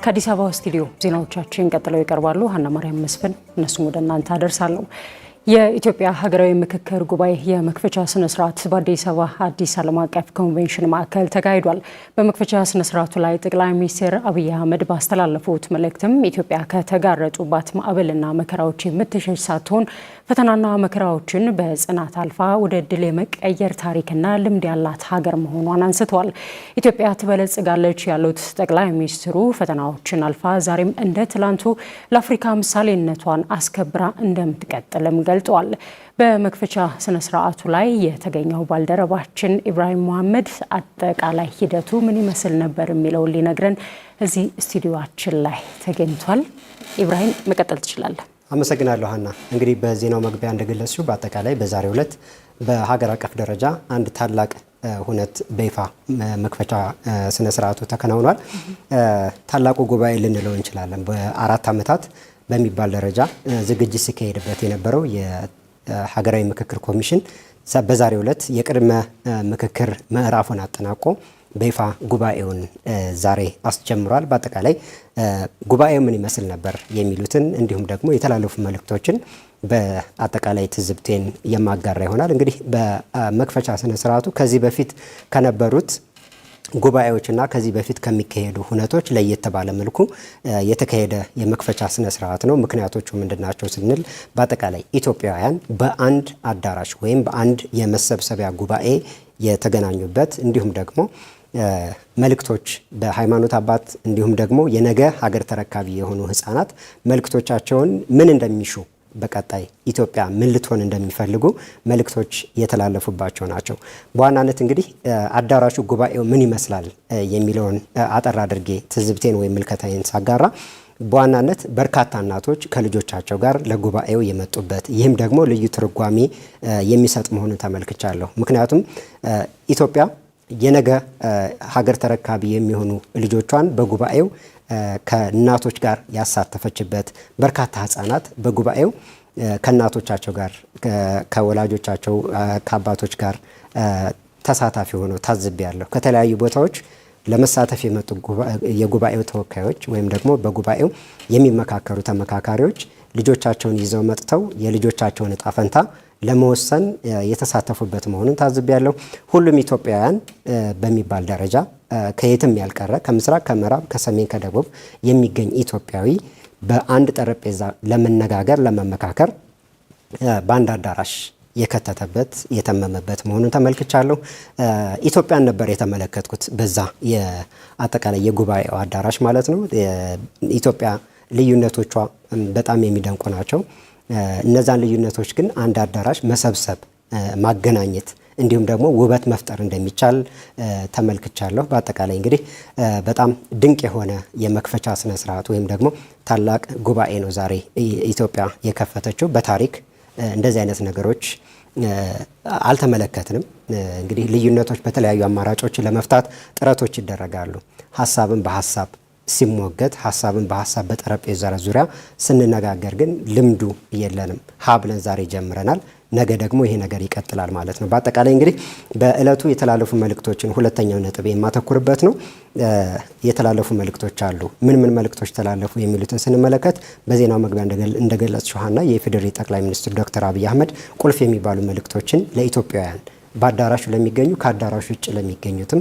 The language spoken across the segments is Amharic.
ከአዲስ አበባ ስቱዲዮ ዜናዎቻችን ቀጥለው ይቀርባሉ። ሀና ማርያም መስፍን እነሱን ወደ እናንተ አደርሳለሁ። የኢትዮጵያ ሀገራዊ ምክክር ጉባኤ የመክፈቻ ስነ ስርዓት በአዲስ አበባ አዲስ ዓለም አቀፍ ኮንቬንሽን ማዕከል ተካሂዷል። በመክፈቻ ስነ ስርዓቱ ላይ ጠቅላይ ሚኒስትር አብይ አህመድ ባስተላለፉት መልእክትም ኢትዮጵያ ከተጋረጡባት ማዕበልና መከራዎች የምትሸሽ ሳትሆን ፈተናና መከራዎችን በጽናት አልፋ ወደ ድል የመቀየር ታሪክና ልምድ ያላት ሀገር መሆኗን አንስተዋል። ኢትዮጵያ ትበለጽጋለች ያሉት ጠቅላይ ሚኒስትሩ ፈተናዎችን አልፋ ዛሬም እንደ ትላንቱ ለአፍሪካ ምሳሌነቷን አስከብራ እንደምትቀጥልም ገልጸዋል። በመክፈቻ ስነ ስርዓቱ ላይ የተገኘው ባልደረባችን ኢብራሂም መሐመድ አጠቃላይ ሂደቱ ምን ይመስል ነበር የሚለውን ሊነግረን እዚህ ስቱዲዮአችን ላይ ተገኝቷል። ኢብራሂም መቀጠል ትችላለህ። አመሰግናለሁ ሀና። እንግዲህ በዜናው መግቢያ እንደገለጽሽው በአጠቃላይ በዛሬው ዕለት በሀገር አቀፍ ደረጃ አንድ ታላቅ ሁነት በይፋ መክፈቻ ስነ ስርዓቱ ተከናውኗል። ታላቁ ጉባኤ ልንለው እንችላለን። በአራት ዓመታት በሚባል ደረጃ ዝግጅት ሲካሄድበት የነበረው የሀገራዊ ምክክር ኮሚሽን በዛሬው ዕለት የቅድመ ምክክር ምዕራፉን አጠናቆ በይፋ ጉባኤውን ዛሬ አስጀምሯል። በአጠቃላይ ጉባኤው ምን ይመስል ነበር የሚሉትን እንዲሁም ደግሞ የተላለፉ መልእክቶችን በአጠቃላይ ትዝብቴን የማጋራ ይሆናል። እንግዲህ በመክፈቻ ስነ ስርዓቱ ከዚህ በፊት ከነበሩት ጉባኤዎችና ከዚህ በፊት ከሚካሄዱ ሁነቶች ለየት ባለ መልኩ የተካሄደ የመክፈቻ ስነ ስርዓት ነው። ምክንያቶቹ ምንድናቸው ስንል በአጠቃላይ ኢትዮጵያውያን በአንድ አዳራሽ ወይም በአንድ የመሰብሰቢያ ጉባኤ የተገናኙበት እንዲሁም ደግሞ መልእክቶች በሃይማኖት አባት እንዲሁም ደግሞ የነገ ሀገር ተረካቢ የሆኑ ህፃናት መልእክቶቻቸውን ምን እንደሚሹ በቀጣይ ኢትዮጵያ ምን ልትሆን እንደሚፈልጉ መልእክቶች የተላለፉባቸው ናቸው። በዋናነት እንግዲህ አዳራሹ ጉባኤው ምን ይመስላል የሚለውን አጠር አድርጌ ትዝብቴን ወይም ምልከታዬን ሳጋራ በዋናነት በርካታ እናቶች ከልጆቻቸው ጋር ለጉባኤው የመጡበት ይህም ደግሞ ልዩ ትርጓሜ የሚሰጥ መሆኑን ተመልክቻለሁ። ምክንያቱም ኢትዮጵያ የነገ ሀገር ተረካቢ የሚሆኑ ልጆቿን በጉባኤው ከእናቶች ጋር ያሳተፈችበት በርካታ ህፃናት በጉባኤው ከእናቶቻቸው ጋር ከወላጆቻቸው ከአባቶች ጋር ተሳታፊ ሆነው ታዝቤያለሁ። ከተለያዩ ቦታዎች ለመሳተፍ የመጡ የጉባኤው ተወካዮች ወይም ደግሞ በጉባኤው የሚመካከሩ ተመካካሪዎች ልጆቻቸውን ይዘው መጥተው የልጆቻቸውን እጣ ፈንታ ለመወሰን የተሳተፉበት መሆኑን ታዝቤያለሁ። ሁሉም ኢትዮጵያውያን በሚባል ደረጃ ከየትም ያልቀረ ከምስራቅ፣ ከምዕራብ፣ ከሰሜን፣ ከደቡብ የሚገኝ ኢትዮጵያዊ በአንድ ጠረጴዛ ለመነጋገር ለመመካከር በአንድ አዳራሽ የከተተበት የተመመበት መሆኑን ተመልክቻለሁ። ኢትዮጵያን ነበር የተመለከትኩት በዛ የአጠቃላይ የጉባኤው አዳራሽ ማለት ነው። ኢትዮጵያ ልዩነቶቿ በጣም የሚደንቁ ናቸው። እነዛን ልዩነቶች ግን አንድ አዳራሽ መሰብሰብ ማገናኘት እንዲሁም ደግሞ ውበት መፍጠር እንደሚቻል ተመልክቻለሁ። በአጠቃላይ እንግዲህ በጣም ድንቅ የሆነ የመክፈቻ ስነ ስርዓት ወይም ደግሞ ታላቅ ጉባኤ ነው ዛሬ ኢትዮጵያ የከፈተችው። በታሪክ እንደዚህ አይነት ነገሮች አልተመለከትንም። እንግዲህ ልዩነቶች በተለያዩ አማራጮች ለመፍታት ጥረቶች ይደረጋሉ። ሀሳብን በሀሳብ ሲሞገት ሀሳብን በሀሳብ በጠረጴዛ ዙሪያ ስንነጋገር ግን ልምዱ የለንም። ሀብለን ዛሬ ጀምረናል። ነገ ደግሞ ይሄ ነገር ይቀጥላል ማለት ነው። በአጠቃላይ እንግዲህ በእለቱ የተላለፉ መልእክቶችን ሁለተኛው ነጥብ የማተኩርበት ነው። የተላለፉ መልእክቶች አሉ። ምን መልእክቶች ተላለፉ የሚሉትን ስንመለከት በዜናው መግቢያ እንደገለጽ ሸሃና የኢፌዴሪ ጠቅላይ ሚኒስትር ዶክተር አብይ አህመድ ቁልፍ የሚባሉ መልእክቶችን ለኢትዮጵያውያን በአዳራሹ ለሚገኙ ከአዳራሹ ውጭ ለሚገኙትም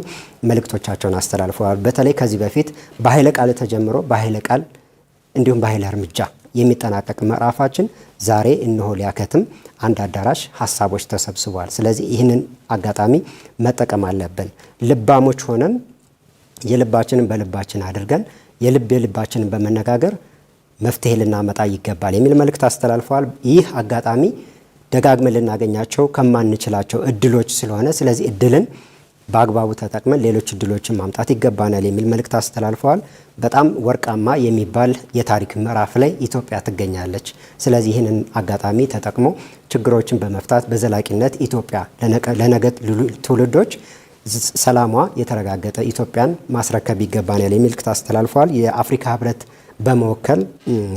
መልእክቶቻቸውን አስተላልፈዋል። በተለይ ከዚህ በፊት በኃይለ ቃል ተጀምሮ በኃይለ ቃል እንዲሁም በኃይለ እርምጃ የሚጠናቀቅ ምዕራፋችን ዛሬ እነሆ ሊያከትም አንድ አዳራሽ ሀሳቦች ተሰብስበዋል። ስለዚህ ይህንን አጋጣሚ መጠቀም አለብን። ልባሞች ሆነን የልባችንን በልባችን አድርገን የልባችንን በመነጋገር መፍትሄ ልናመጣ ይገባል የሚል መልእክት አስተላልፈዋል። ይህ አጋጣሚ ደጋግመን ልናገኛቸው ከማንችላቸው እድሎች ስለሆነ ስለዚህ እድልን በአግባቡ ተጠቅመን ሌሎች እድሎችን ማምጣት ይገባናል የሚል መልእክት አስተላልፈዋል። በጣም ወርቃማ የሚባል የታሪክ ምዕራፍ ላይ ኢትዮጵያ ትገኛለች። ስለዚህ ይህንን አጋጣሚ ተጠቅሞ ችግሮችን በመፍታት በዘላቂነት ኢትዮጵያ ለነገ ትውልዶች ሰላሟ የተረጋገጠ ኢትዮጵያን ማስረከብ ይገባናል የሚል መልእክት አስተላልፈዋል። የአፍሪካ ህብረት በመወከል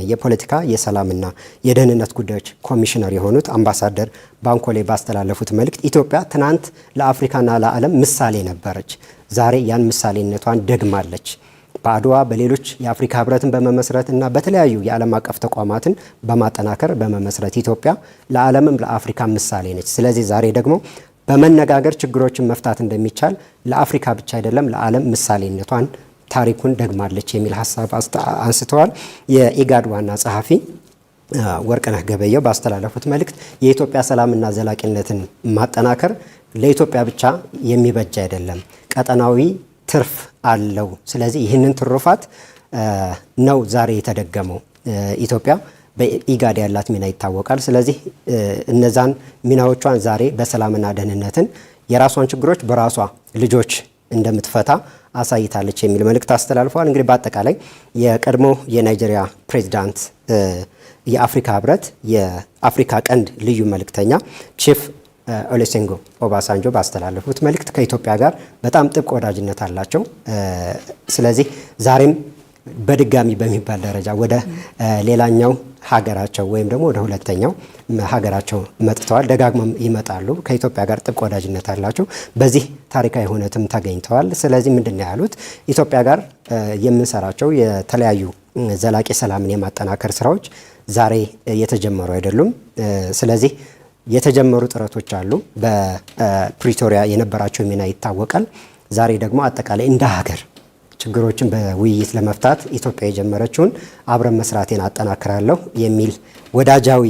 የፖለቲካ የሰላምና የደህንነት ጉዳዮች ኮሚሽነር የሆኑት አምባሳደር ባንኮሌ ባስተላለፉት መልእክት ኢትዮጵያ ትናንት ለአፍሪካና ለዓለም ምሳሌ ነበረች። ዛሬ ያን ምሳሌነቷን ደግማለች። በአድዋ በሌሎች የአፍሪካ ህብረትን በመመስረት እና በተለያዩ የዓለም አቀፍ ተቋማትን በማጠናከር በመመስረት ኢትዮጵያ ለዓለምም ለአፍሪካ ምሳሌ ነች። ስለዚህ ዛሬ ደግሞ በመነጋገር ችግሮችን መፍታት እንደሚቻል ለአፍሪካ ብቻ አይደለም ለዓለም ምሳሌነቷን ታሪኩን ደግማለች የሚል ሀሳብ አንስተዋል። የኢጋድ ዋና ጸሐፊ ወርቅነህ ገበየሁ ባስተላለፉት መልእክት የኢትዮጵያ ሰላምና ዘላቂነትን ማጠናከር ለኢትዮጵያ ብቻ የሚበጅ አይደለም፣ ቀጠናዊ ትርፍ አለው። ስለዚህ ይህንን ትሩፋት ነው ዛሬ የተደገመው። ኢትዮጵያ በኢጋድ ያላት ሚና ይታወቃል። ስለዚህ እነዛን ሚናዎቿን ዛሬ በሰላምና ደህንነትን የራሷን ችግሮች በራሷ ልጆች እንደምትፈታ አሳይታለች የሚል መልእክት አስተላልፈዋል። እንግዲህ በአጠቃላይ የቀድሞ የናይጄሪያ ፕሬዚዳንት የአፍሪካ ህብረት የአፍሪካ ቀንድ ልዩ መልእክተኛ ቺፍ ኦሉሴጉን ኦባሳንጆ ባስተላለፉት መልእክት ከኢትዮጵያ ጋር በጣም ጥብቅ ወዳጅነት አላቸው። ስለዚህ ዛሬም በድጋሚ በሚባል ደረጃ ወደ ሌላኛው ሀገራቸው ወይም ደግሞ ወደ ሁለተኛው ሀገራቸው መጥተዋል። ደጋግመው ይመጣሉ። ከኢትዮጵያ ጋር ጥብቅ ወዳጅነት አላቸው። በዚህ ታሪካዊ ሁነትም ተገኝተዋል። ስለዚህ ምንድን ነው ያሉት? ኢትዮጵያ ጋር የምንሰራቸው የተለያዩ ዘላቂ ሰላምን የማጠናከር ስራዎች ዛሬ የተጀመሩ አይደሉም። ስለዚህ የተጀመሩ ጥረቶች አሉ። በፕሪቶሪያ የነበራቸው ሚና ይታወቃል። ዛሬ ደግሞ አጠቃላይ እንደ ሀገር ችግሮችን በውይይት ለመፍታት ኢትዮጵያ የጀመረችውን አብረን መስራቴን አጠናክራለሁ የሚል ወዳጃዊ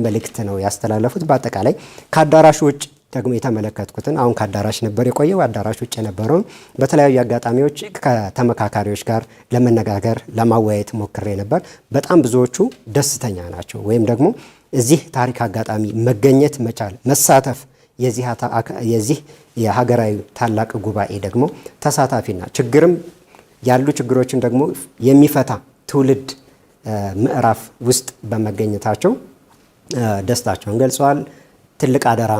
መልእክት ነው ያስተላለፉት። በአጠቃላይ ከአዳራሽ ውጭ ደግሞ የተመለከትኩትን አሁን ከአዳራሽ ነበር የቆየው። አዳራሽ ውጭ የነበረውን በተለያዩ አጋጣሚዎች ከተመካካሪዎች ጋር ለመነጋገር ለማወያየት ሞክሬ ነበር። በጣም ብዙዎቹ ደስተኛ ናቸው። ወይም ደግሞ እዚህ ታሪክ አጋጣሚ መገኘት መቻል መሳተፍ የዚህ የሀገራዊ ታላቅ ጉባኤ ደግሞ ተሳታፊና ችግርም ያሉ ችግሮችን ደግሞ የሚፈታ ትውልድ ምዕራፍ ውስጥ በመገኘታቸው ደስታቸውን ገልጸዋል። ትልቅ አደራ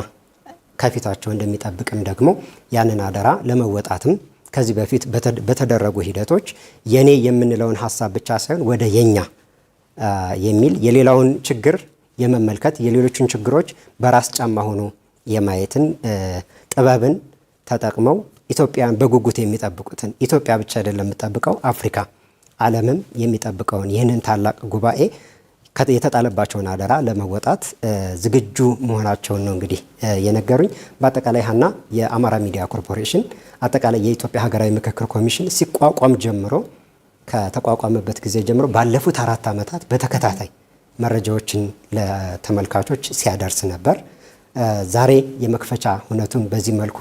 ከፊታቸው እንደሚጠብቅም ደግሞ ያንን አደራ ለመወጣትም ከዚህ በፊት በተደረጉ ሂደቶች የኔ የምንለውን ሀሳብ ብቻ ሳይሆን ወደ የኛ የሚል የሌላውን ችግር የመመልከት የሌሎችን ችግሮች በራስ ጫማ ሆኖ የማየትን ጥበብን ተጠቅመው ኢትዮጵያን በጉጉት የሚጠብቁትን ኢትዮጵያ ብቻ አይደለም የምትጠብቀው አፍሪካ ዓለምም የሚጠብቀውን ይህንን ታላቅ ጉባኤ የተጣለባቸውን አደራ ለመወጣት ዝግጁ መሆናቸውን ነው እንግዲህ የነገሩኝ። በአጠቃላይ ሀና የአማራ ሚዲያ ኮርፖሬሽን አጠቃላይ የኢትዮጵያ ሀገራዊ ምክክር ኮሚሽን ሲቋቋም ጀምሮ ከተቋቋመበት ጊዜ ጀምሮ ባለፉት 4 ዓመታት በተከታታይ መረጃዎችን ለተመልካቾች ሲያደርስ ነበር። ዛሬ የመክፈቻ ሁነቱን በዚህ መልኩ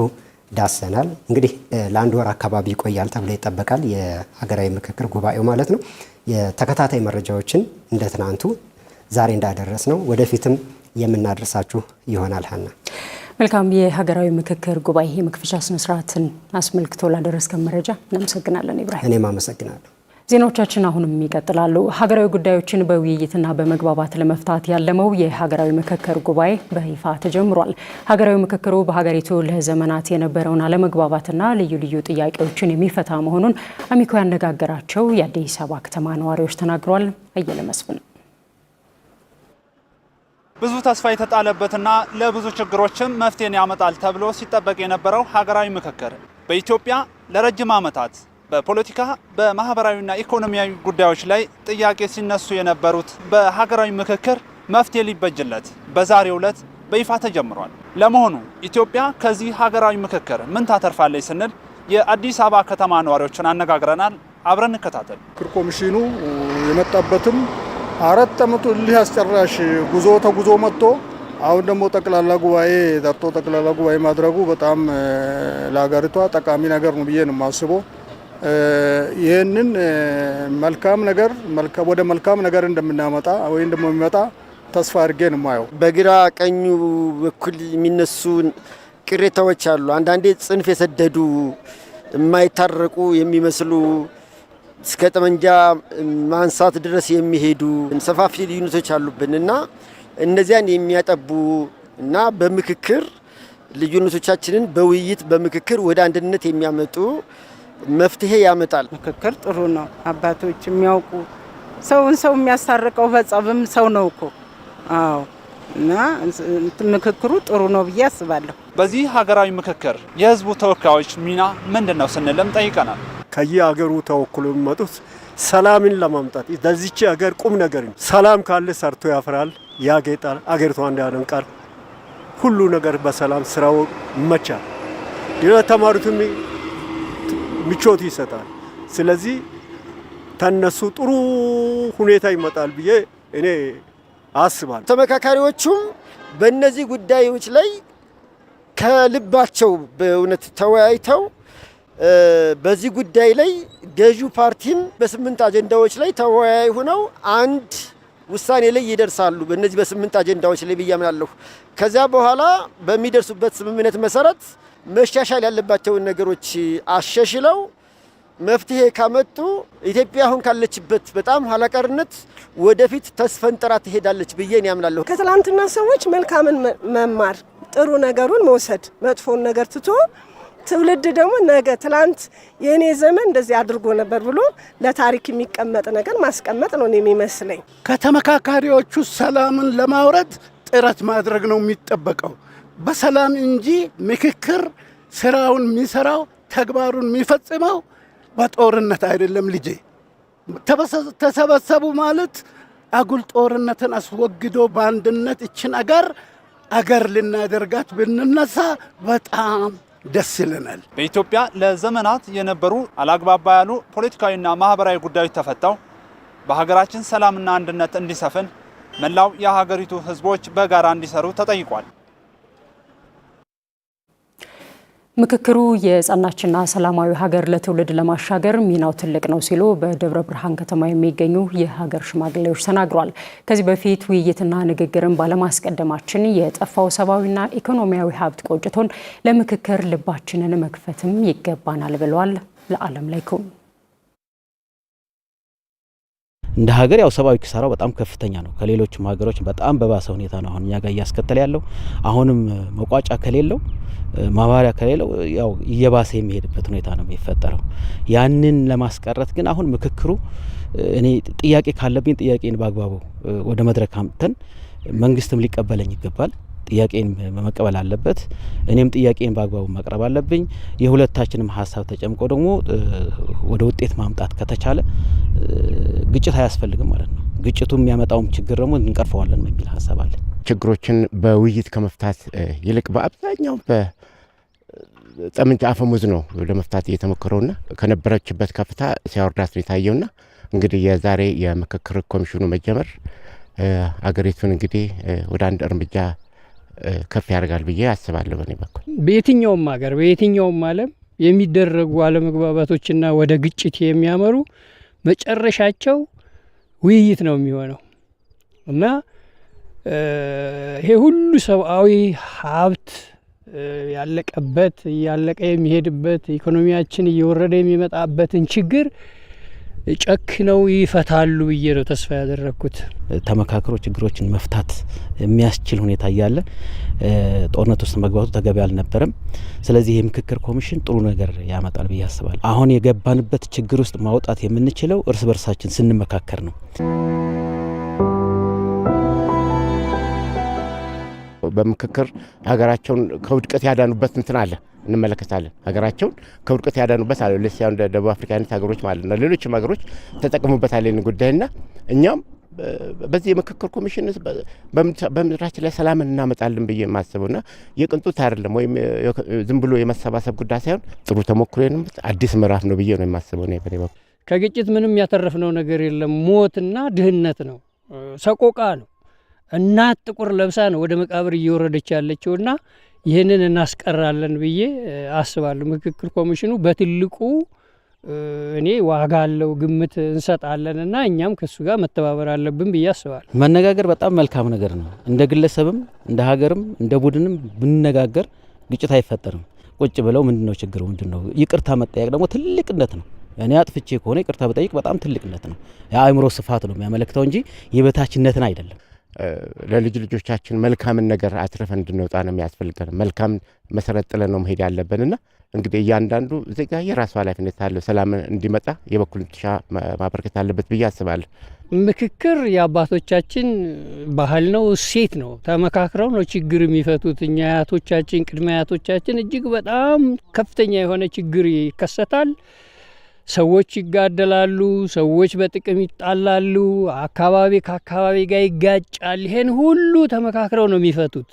ዳሰናል። እንግዲህ ለአንድ ወር አካባቢ ይቆያል ተብሎ ይጠበቃል የሀገራዊ ምክክር ጉባኤው ማለት ነው። የተከታታይ መረጃዎችን እንደ ትናንቱ ዛሬ እንዳደረስ ነው ወደፊትም የምናደርሳችሁ ይሆናል። ሀና መልካም። የሀገራዊ ምክክር ጉባኤ የመክፈቻ ስነስርዓትን አስመልክቶ ላደረስከን መረጃ እናመሰግናለን ኢብራሂም። እኔም አመሰግናለሁ። ዜናዎቻችን አሁንም ይቀጥላሉ። ሀገራዊ ጉዳዮችን በውይይትና በመግባባት ለመፍታት ያለመው የሀገራዊ ምክክር ጉባኤ በይፋ ተጀምሯል። ሀገራዊ ምክክሩ በሀገሪቱ ለዘመናት የነበረውን አለመግባባትና ልዩ ልዩ ጥያቄዎችን የሚፈታ መሆኑን አሚኮ ያነጋገራቸው የአዲስ አበባ ከተማ ነዋሪዎች ተናግረዋል። አየለ መስፍን ብዙ ተስፋ የተጣለበትና ለብዙ ችግሮችም መፍትሄን ያመጣል ተብሎ ሲጠበቅ የነበረው ሀገራዊ ምክክር በኢትዮጵያ ለረጅም ዓመታት በፖለቲካ በማህበራዊና ኢኮኖሚያዊ ጉዳዮች ላይ ጥያቄ ሲነሱ የነበሩት በሀገራዊ ምክክር መፍትሄ ሊበጅለት በዛሬው ዕለት በይፋ ተጀምሯል። ለመሆኑ ኢትዮጵያ ከዚህ ሀገራዊ ምክክር ምን ታተርፋለች ስንል የአዲስ አበባ ከተማ ነዋሪዎችን አነጋግረናል። አብረን እንከታተል። ምክክር ኮሚሽኑ የመጣበትም 4 ዓመቱ እልህ አስጨራሽ ጉዞ ተጉዞ መጥቶ አሁን ደግሞ ጠቅላላ ጉባኤ ጠርቶ ጠቅላላ ጉባኤ ማድረጉ በጣም ለሀገሪቷ ጠቃሚ ነገር ነው ብዬ ነው የማስበው። ይህንን መልካም ነገር ወደ መልካም ነገር እንደምናመጣ ወይም ደግሞ የሚመጣ ተስፋ አድርጌ ነው የማየው። በግራ ቀኙ በኩል የሚነሱ ቅሬታዎች አሉ። አንዳንዴ ጽንፍ የሰደዱ የማይታረቁ የሚመስሉ እስከ ጠመንጃ ማንሳት ድረስ የሚሄዱ ሰፋፊ ልዩነቶች አሉብን እና እነዚያን የሚያጠቡ እና በምክክር ልዩነቶቻችንን በውይይት በምክክር ወደ አንድነት የሚያመጡ መፍትሄ ያመጣል። ምክክር ጥሩ ነው። አባቶች የሚያውቁ ሰውን ሰው የሚያስታርቀው በጸብም ሰው ነው እኮ። አዎ እና ምክክሩ ጥሩ ነው ብዬ አስባለሁ። በዚህ ሀገራዊ ምክክር የህዝቡ ተወካዮች ሚና ምንድነው ስንልም ጠይቀናል። ከየሀገሩ ተወክሎ የሚመጡት ሰላምን ለማምጣት ለዚች ሀገር ቁም ነገር ነው። ሰላም ካለ ሰርቶ ያፈራል፣ ያጌጣል፣ አገሪቷን ያደምቃል። ሁሉ ነገር በሰላም ስራው ይመቻል፣ ለተማሩትም ምቾት ይሰጣል። ስለዚህ ተነሱ ጥሩ ሁኔታ ይመጣል ብዬ እኔ አስባለሁ። ተመካካሪዎቹም በእነዚህ ጉዳዮች ላይ ከልባቸው በእውነት ተወያይተው በዚህ ጉዳይ ላይ ገዢው ፓርቲም በ8 አጀንዳዎች ላይ ተወያይ ሆነው አንድ ውሳኔ ላይ ይደርሳሉ። በእነዚህ በ8 አጀንዳዎች ላይ ብያምናለሁ። ከዚያ በኋላ በሚደርሱበት ስምምነት መሰረት መሻሻል ያለባቸውን ነገሮች አሻሽለው መፍትሄ ካመጡ ኢትዮጵያ አሁን ካለችበት በጣም ኋላቀርነት ወደፊት ተስፈንጥራ ትሄዳለች ብዬ ያምናለሁ። ከትላንትና ሰዎች መልካምን መማር፣ ጥሩ ነገሩን መውሰድ፣ መጥፎን ነገር ትቶ ትውልድ ደግሞ ነገ ትላንት የኔ ዘመን እንደዚህ አድርጎ ነበር ብሎ ለታሪክ የሚቀመጥ ነገር ማስቀመጥ ነው የሚመስለኝ። ከተመካካሪዎቹ ሰላምን ለማውረድ ጥረት ማድረግ ነው የሚጠበቀው። በሰላም እንጂ ምክክር ስራውን የሚሰራው ተግባሩን የሚፈጽመው በጦርነት አይደለም። ልጄ ተሰበሰቡ ማለት አጉል ጦርነትን አስወግዶ በአንድነት እችን አገር ልናደርጋት ብንነሳ በጣም ደስ ይለናል። በኢትዮጵያ ለዘመናት የነበሩ አላግባባ ያሉ ፖለቲካዊና ማህበራዊ ጉዳዮች ተፈተው በሀገራችን ሰላምና አንድነት እንዲሰፍን መላው የሀገሪቱ ህዝቦች በጋራ እንዲሰሩ ተጠይቋል። ምክክሩ የጸናችና ሰላማዊ ሀገር ለትውልድ ለማሻገር ሚናው ትልቅ ነው ሲሉ በደብረ ብርሃን ከተማ የሚገኙ የሀገር ሽማግሌዎች ተናግረዋል። ከዚህ በፊት ውይይትና ንግግርን ባለማስቀደማችን የጠፋው ሰብአዊና ኢኮኖሚያዊ ሀብት ቆጭቶን ለምክክር ልባችንን መክፈትም ይገባናል ብለዋል። ለዓለም ላይ ኩን እንደ ሀገር ያው ሰብአዊ ኪሳራው በጣም ከፍተኛ ነው። ከሌሎችም ሀገሮች በጣም በባሰ ሁኔታ ነው አሁን እኛ ጋር እያስከተለ ያለው። አሁንም መቋጫ ከሌለው ማባሪያ ከሌለው ያው እየባሰ የሚሄድበት ሁኔታ ነው የሚፈጠረው። ያንን ለማስቀረት ግን አሁን ምክክሩ እኔ ጥያቄ ካለብኝ ጥያቄን በአግባቡ ወደ መድረክ አምጥተን መንግስትም ሊቀበለኝ ይገባል። ጥያቄን መቀበል አለበት። እኔም ጥያቄን በአግባቡ ማቅረብ አለብኝ። የሁለታችንም ሀሳብ ተጨምቆ ደግሞ ወደ ውጤት ማምጣት ከተቻለ ግጭት አያስፈልግም ማለት ነው። ግጭቱ የሚያመጣውም ችግር ደግሞ እንቀርፈዋለን የሚል ሀሳብ አለ። ችግሮችን በውይይት ከመፍታት ይልቅ በአብዛኛው በጠመንጃ አፈሙዝ ነው ለመፍታት እየተሞከረውና ከነበረችበት ከፍታ ሲያወርዳት ነው የታየውና እንግዲህ የዛሬ የምክክር ኮሚሽኑ መጀመር አገሪቱን እንግዲህ ወደ አንድ እርምጃ ከፍ ያደርጋል ብዬ አስባለሁ። በኔ በኩል በየትኛውም ሀገር በየትኛውም ዓለም የሚደረጉ አለመግባባቶችና ወደ ግጭት የሚያመሩ መጨረሻቸው ውይይት ነው የሚሆነው እና ይሄ ሁሉ ሰብአዊ ሀብት ያለቀበት እያለቀ የሚሄድበት ኢኮኖሚያችን እየወረደ የሚመጣበትን ችግር ጨክነው ይፈታሉ ብዬ ነው ተስፋ ያደረኩት። ተመካክሮ ችግሮችን መፍታት የሚያስችል ሁኔታ እያለ ጦርነት ውስጥ መግባቱ ተገቢ አልነበረም። ስለዚህ የምክክር ኮሚሽን ጥሩ ነገር ያመጣል ብዬ አስባለሁ። አሁን የገባንበት ችግር ውስጥ ማውጣት የምንችለው እርስ በርሳችን ስንመካከር ነው። በምክክር ሀገራቸውን ከውድቀት ያዳኑበት እንትን አለ እንመለከታለን። ሀገራቸውን ከውድቀት ያዳኑበት አለ። ለሲያው እንደ ደቡብ አፍሪካ አይነት ሀገሮች ማለት ነው። ሌሎችም ሀገሮች ተጠቅሙበታል ይህን ጉዳይና እኛም በዚህ የምክክር ኮሚሽን በምድራችን ላይ ሰላምን እናመጣለን ብዬ የማስበውና የቅንጦት አይደለም ወይም ዝም ብሎ የመሰባሰብ ጉዳይ ሳይሆን ጥሩ ተሞክሮን አዲስ ምዕራፍ ነው ብዬ ነው የማስበው ነው በኔ በኩል። ከግጭት ምንም ያተረፍነው ነገር የለም። ሞትና ድህነት ነው፣ ሰቆቃ ነው። እናት ጥቁር ለብሳ ነው ወደ መቃብር እየወረደች ያለችውና ይህንን እናስቀራለን ብዬ አስባለሁ። ምክክር ኮሚሽኑ በትልቁ እኔ ዋጋ አለው ግምት እንሰጣለንና እኛም ከሱ ጋር መተባበር አለብን ብዬ አስባለሁ። መነጋገር በጣም መልካም ነገር ነው። እንደ ግለሰብም እንደ ሀገርም እንደ ቡድንም ብንነጋገር ግጭት አይፈጠርም። ቁጭ ብለው ምንድነው ችግሩ ምንድነው? ይቅርታ መጠየቅ ደግሞ ትልቅነት ነው። እኔ አጥፍቼ ከሆነ ይቅርታ በጠይቅ በጣም ትልቅነት ነው። የአእምሮ ስፋት ነው የሚያመለክተው እንጂ የበታችነትን አይደለም። ለልጅ ልጆቻችን መልካምን ነገር አትረፈን እንድንወጣ ነው የሚያስፈልገን። መልካም መሰረት ጥለን ነው መሄድ ያለብንና እንግዲህ እያንዳንዱ ዜጋ የራሱ ኃላፊነት አለው። ሰላም እንዲመጣ የበኩሉን ድርሻ ማበርከት አለበት ብዬ አስባለሁ። ምክክር የአባቶቻችን ባህል ነው፣ እሴት ነው። ተመካክረው ነው ችግር የሚፈቱት። እኛ አያቶቻችን ቅድመ አያቶቻችን እጅግ በጣም ከፍተኛ የሆነ ችግር ይከሰታል። ሰዎች ይጋደላሉ፣ ሰዎች በጥቅም ይጣላሉ፣ አካባቢ ከአካባቢ ጋር ይጋጫል። ይሄን ሁሉ ተመካክረው ነው የሚፈቱት።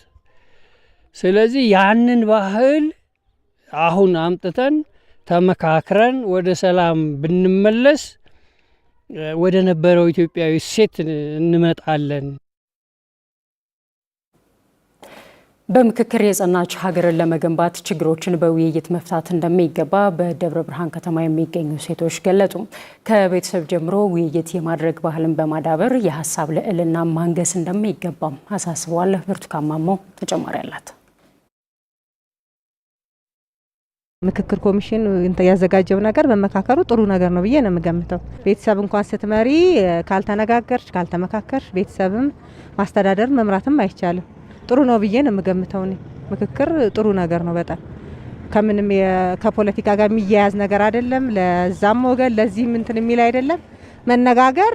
ስለዚህ ያንን ባህል አሁን አምጥተን ተመካክረን ወደ ሰላም ብንመለስ ወደ ነበረው ኢትዮጵያዊ እሴት እንመጣለን። በምክክር የጸናች ሀገርን ለመገንባት ችግሮችን በውይይት መፍታት እንደሚገባ በደብረ ብርሃን ከተማ የሚገኙ ሴቶች ገለጹ። ከቤተሰብ ጀምሮ ውይይት የማድረግ ባህልን በማዳበር የሀሳብ ልዕልና ማንገስ እንደሚገባም አሳስበዋል። ብርቱካን ማሞ ተጨማሪ አላት። ምክክር ኮሚሽን ያዘጋጀው ነገር መመካከሩ ጥሩ ነገር ነው ብዬ ነው የምገምተው። ቤተሰብ እንኳን ስትመሪ ካልተነጋገርሽ ካልተመካከርሽ ቤተሰብም ማስተዳደር መምራትም አይቻልም። ጥሩ ነው ብዬ ነው የምገምተው። ምክክር ጥሩ ነገር ነው በጣም ከምንም ከፖለቲካ ጋር የሚያያዝ ነገር አይደለም። ለዛም ወገን ለዚህም እንትን የሚል አይደለም። መነጋገር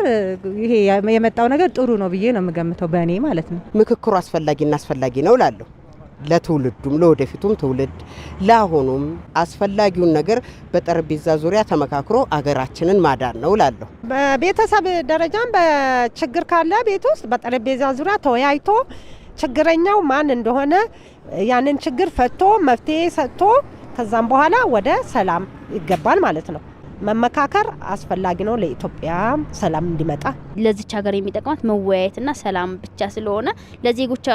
ይሄ የመጣው ነገር ጥሩ ነው ብዬ ነው የምገምተው በእኔ ማለት ነው። ምክክሩ አስፈላጊ ነው ላለው ለትውልዱም ለወደፊቱም ትውልድ ለአሁኑም አስፈላጊውን ነገር በጠረጴዛ ዙሪያ ተመካክሮ አገራችንን ማዳን ነው ላለው። በቤተሰብ ደረጃም በችግር ካለ ቤት ውስጥ በጠረጴዛ ዙሪያ ተወያይቶ ችግረኛው ማን እንደሆነ ያንን ችግር ፈቶ መፍትሄ ሰጥቶ ከዛም በኋላ ወደ ሰላም ይገባል ማለት ነው። መመካከር አስፈላጊ ነው ለኢትዮጵያ ሰላም እንዲመጣ። ለዚች ሀገር የሚጠቅማት መወያየትና ሰላም ብቻ ስለሆነ ለዜጎቿ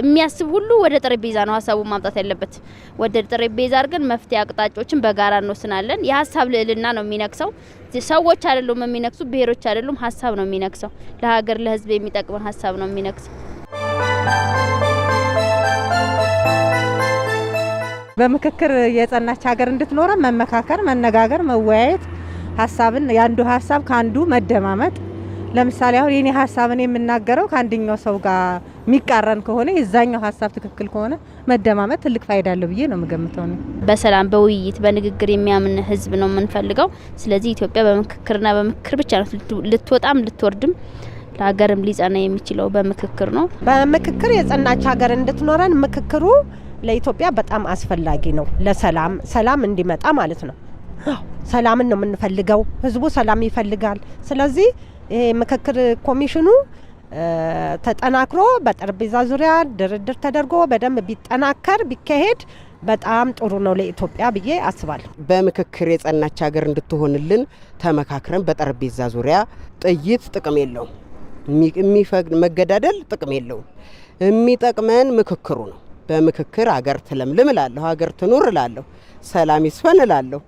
የሚያስብ ሁሉ ወደ ጠረጴዛ ነው ሀሳቡን ማምጣት ያለበት። ወደ ጠረጴዛ አድርገን መፍትሄ አቅጣጫዎችን በጋራ እንወስናለን። የሀሳብ ልዕልና ነው የሚነክሰው። ሰዎች አይደሉም የሚነክሱ፣ ብሔሮች አይደሉም፣ ሀሳብ ነው የሚነክሰው። ለሀገር ለሕዝብ የሚጠቅመን ሀሳብ ነው የሚነክሰው። በምክክር የጸናች ሀገር እንድትኖረን መመካከር፣ መነጋገር፣ መወያየት፣ ሀሳብን ያንዱ ሀሳብ ካንዱ መደማመጥ። ለምሳሌ አሁን የኔ ሀሳብን የምናገረው ከአንደኛው ሰው ጋር የሚቃረን ከሆነ የዛኛው ሀሳብ ትክክል ከሆነ መደማመጥ ትልቅ ፋይዳ አለው ብዬ ነው የምገምተው። በሰላም በውይይት በንግግር የሚያምን ህዝብ ነው የምንፈልገው። ስለዚህ ኢትዮጵያ በምክክርና በምክክር ብቻ ነው ልትወጣም ልትወርድም ለሀገርም ሊጸና የሚችለው በምክክር ነው። በምክክር የጸናች ሀገር እንድትኖረን ምክክሩ ለኢትዮጵያ በጣም አስፈላጊ ነው። ሰላም እንዲመጣ ማለት ነው። ሰላምን ነው የምንፈልገው። ህዝቡ ሰላም ይፈልጋል። ስለዚህ ይሄ ምክክር ኮሚሽኑ ተጠናክሮ በጠረጴዛ ዙሪያ ድርድር ተደርጎ በደንብ ቢጠናከር ቢካሄድ በጣም ጥሩ ነው ለኢትዮጵያ ብዬ አስባለሁ። በምክክር የጸናች ሀገር እንድትሆንልን ተመካክረን በጠረጴዛ ዙሪያ ጥይት ጥቅም የለውም። የሚፈቅድ መገዳደል ጥቅም የለውም። የሚጠቅመን ምክክሩ ነው። በምክክር ሀገር ትለምልም እላለሁ፣ ሀገር ትኑር እላለሁ፣ ሰላም ይስፈን እላለሁ።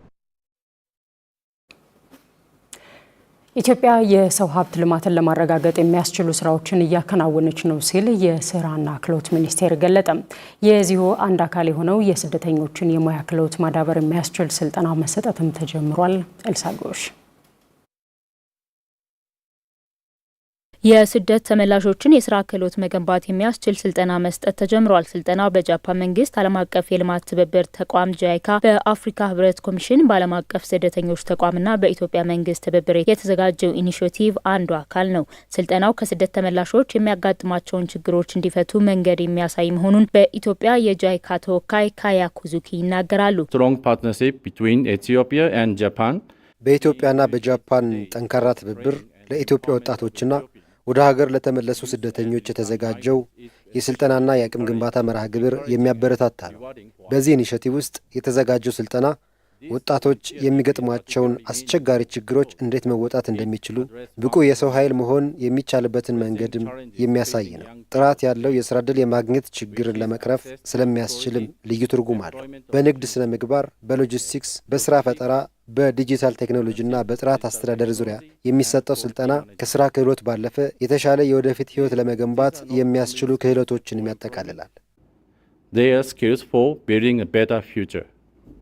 ኢትዮጵያ የሰው ሀብት ልማትን ለማረጋገጥ የሚያስችሉ ስራዎችን እያከናወነች ነው ሲል የስራና ክህሎት ሚኒስቴር ገለጠ። የዚሁ አንድ አካል የሆነው የስደተኞችን የሙያ ክህሎት ማዳበር የሚያስችል ስልጠና መሰጠትም ተጀምሯል። ኤልሳጎሽ የስደት ተመላሾችን የስራ ክህሎት መገንባት የሚያስችል ስልጠና መስጠት ተጀምሯል። ስልጠናው በጃፓን መንግስት ዓለም አቀፍ የልማት ትብብር ተቋም ጃይካ፣ በአፍሪካ ህብረት ኮሚሽን፣ በዓለም አቀፍ ስደተኞች ተቋምና በኢትዮጵያ መንግስት ትብብር የተዘጋጀው ኢኒሽቲቭ አንዱ አካል ነው። ስልጠናው ከስደት ተመላሾች የሚያጋጥማቸውን ችግሮች እንዲፈቱ መንገድ የሚያሳይ መሆኑን በኢትዮጵያ የጃይካ ተወካይ ካያ ኩዙኪ ይናገራሉ። ስትሮንግ ፓርትነርሺፕ ቢትዊን ኢትዮጵያ ኤንድ ጃፓን፣ በኢትዮጵያና በጃፓን ጠንካራ ትብብር ለኢትዮጵያ ወጣቶችና ወደ ሀገር ለተመለሱ ስደተኞች የተዘጋጀው የስልጠናና የአቅም ግንባታ መርሃ ግብር የሚያበረታታ ነው። በዚህ ኢኒሼቲቭ ውስጥ የተዘጋጀው ስልጠና ወጣቶች የሚገጥሟቸውን አስቸጋሪ ችግሮች እንዴት መወጣት እንደሚችሉ፣ ብቁ የሰው ኃይል መሆን የሚቻልበትን መንገድም የሚያሳይ ነው። ጥራት ያለው የስራ ዕድል የማግኘት ችግርን ለመቅረፍ ስለሚያስችልም ልዩ ትርጉም አለው። በንግድ ስነ ምግባር፣ በሎጂስቲክስ፣ በስራ ፈጠራ፣ በዲጂታል ቴክኖሎጂና በጥራት አስተዳደር ዙሪያ የሚሰጠው ስልጠና ከስራ ክህሎት ባለፈ የተሻለ የወደፊት ህይወት ለመገንባት የሚያስችሉ ክህሎቶችንም ያጠቃልላል።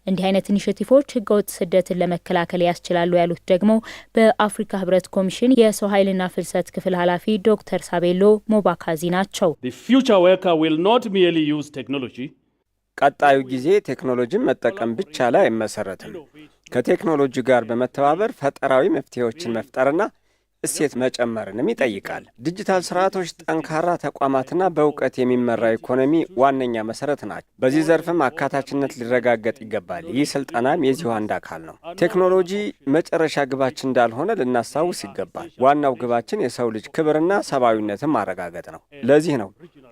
እንዲህ አይነት ኢኒሼቲቮች ህገወጥ ስደትን ለመከላከል ያስችላሉ ያሉት ደግሞ በአፍሪካ ህብረት ኮሚሽን የሰው ኃይልና ፍልሰት ክፍል ኃላፊ ዶክተር ሳቤሎ ሞባካዚ ናቸው። ቀጣዩ ጊዜ ቴክኖሎጂን መጠቀም ብቻ ላይ አይመሰረትም። ከቴክኖሎጂ ጋር በመተባበር ፈጠራዊ መፍትሄዎችን መፍጠርና እሴት መጨመርንም ይጠይቃል። ዲጂታል ስርዓቶች ጠንካራ ተቋማትና በእውቀት የሚመራ ኢኮኖሚ ዋነኛ መሰረት ናቸው። በዚህ ዘርፍም አካታችነት ሊረጋገጥ ይገባል። ይህ ስልጠናም የዚሁ አንድ አካል ነው። ቴክኖሎጂ መጨረሻ ግባችን እንዳልሆነ ልናስታውስ ይገባል። ዋናው ግባችን የሰው ልጅ ክብርና ሰብአዊነትን ማረጋገጥ ነው። ለዚህ ነው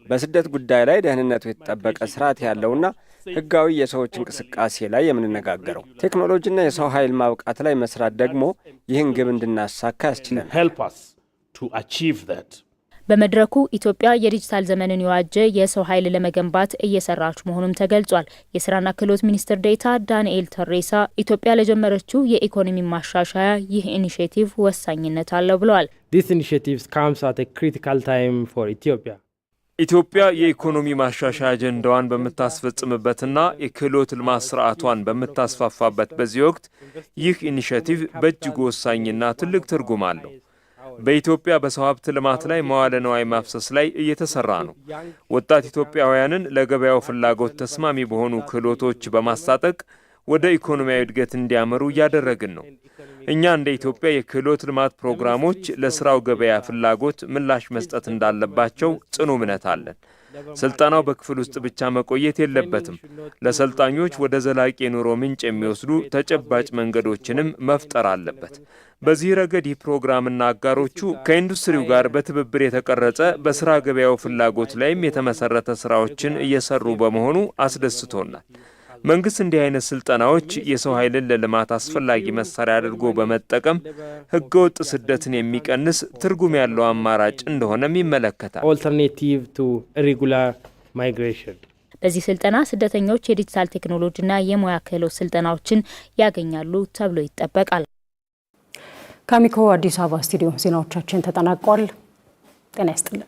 በስደት ጉዳይ ላይ ደህንነቱ የተጠበቀ ስርዓት ያለውና ህጋዊ የሰዎች እንቅስቃሴ ላይ የምንነጋገረው። ቴክኖሎጂና የሰው ኃይል ማብቃት ላይ መስራት ደግሞ ይህን ግብ እንድናሳካ ያስችላል። በመድረኩ ኢትዮጵያ የዲጂታል ዘመንን የዋጀ የሰው ኃይል ለመገንባት እየሰራች መሆኑም ተገልጿል። የስራና ክህሎት ሚኒስትር ዴኤታ ዳንኤል ተሬሳ ኢትዮጵያ ለጀመረችው የኢኮኖሚ ማሻሻያ ይህ ኢኒሼቲቭ ወሳኝነት አለው ብለዋል። This initiative comes at a critical time for Ethiopia. ኢትዮጵያ የኢኮኖሚ ማሻሻያ አጀንዳዋን በምታስፈጽምበትና የክህሎት ልማት ስርዓቷን በምታስፋፋበት በዚህ ወቅት ይህ ኢኒሼቲቭ በእጅጉ ወሳኝና ትልቅ ትርጉም አለው። በኢትዮጵያ በሰው ሀብት ልማት ላይ መዋለ ንዋይ ማፍሰስ ላይ እየተሰራ ነው። ወጣት ኢትዮጵያውያንን ለገበያው ፍላጎት ተስማሚ በሆኑ ክህሎቶች በማስታጠቅ ወደ ኢኮኖሚያዊ እድገት እንዲያመሩ እያደረግን ነው። እኛ እንደ ኢትዮጵያ የክህሎት ልማት ፕሮግራሞች ለስራው ገበያ ፍላጎት ምላሽ መስጠት እንዳለባቸው ጽኑ እምነት አለን። ስልጠናው በክፍል ውስጥ ብቻ መቆየት የለበትም። ለሰልጣኞች ወደ ዘላቂ የኑሮ ምንጭ የሚወስዱ ተጨባጭ መንገዶችንም መፍጠር አለበት። በዚህ ረገድ ይህ ፕሮግራምና አጋሮቹ ከኢንዱስትሪው ጋር በትብብር የተቀረጸ በስራ ገበያው ፍላጎት ላይም የተመሰረተ ስራዎችን እየሰሩ በመሆኑ አስደስቶናል። መንግስት እንዲህ አይነት ስልጠናዎች የሰው ኃይልን ለልማት አስፈላጊ መሳሪያ አድርጎ በመጠቀም ህገወጥ ስደትን የሚቀንስ ትርጉም ያለው አማራጭ እንደሆነም ይመለከታል። Alternative to irregular migration. በዚህ ስልጠና ስደተኞች የዲጂታል ቴክኖሎጂና የሙያ ክህሎት ስልጠናዎችን ያገኛሉ ተብሎ ይጠበቃል። ከአሚኮ አዲስ አበባ ስቱዲዮ ዜናዎቻችን ተጠናቋል። ጤና ይስጥልን።